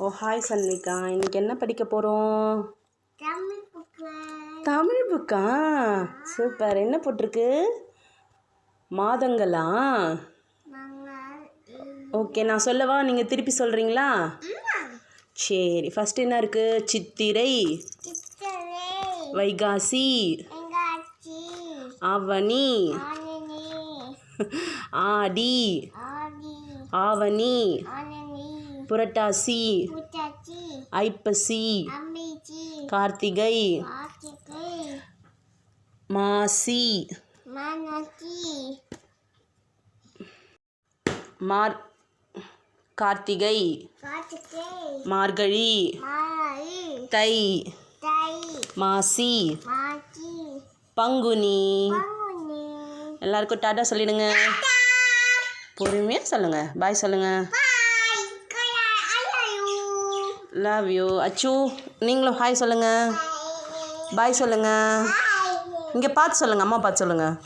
ஓ hi Sanvika, இன்னைக்கு என்ன படிக்க போகிறோம்? தமிழ் புக்கா? சூப்பர். என்ன போட்டிருக்கு? மாதங்களா? ஓகே, நான் சொல்லவா? நீங்கள் திருப்பி சொல்கிறீங்களா? சரி. ஃபஸ்ட்டு என்ன இருக்குது? சித்திரை, வைகாசி, ஆவணி, ஆடி, ஆவணி, புரட்டாசி, ஐப்பசி, கார்த்திகை, மாசி, கார்த்திகை, மார்கழி, தை, மாசி, பங்குனி. எல்லாருக்கும் டாடா சொல்லிடுங்க. பொறுமையாக சொல்லுங்கள். பாய் சொல்லுங்கள். Love you. அச்சு, நீங்களும் ஹாய் சொல்லுங்கள். பாய் சொல்லுங்கள். இங்கே பார்த்து சொல்லுங்கள். அம்மா பார்த்து சொல்லுங்கள்.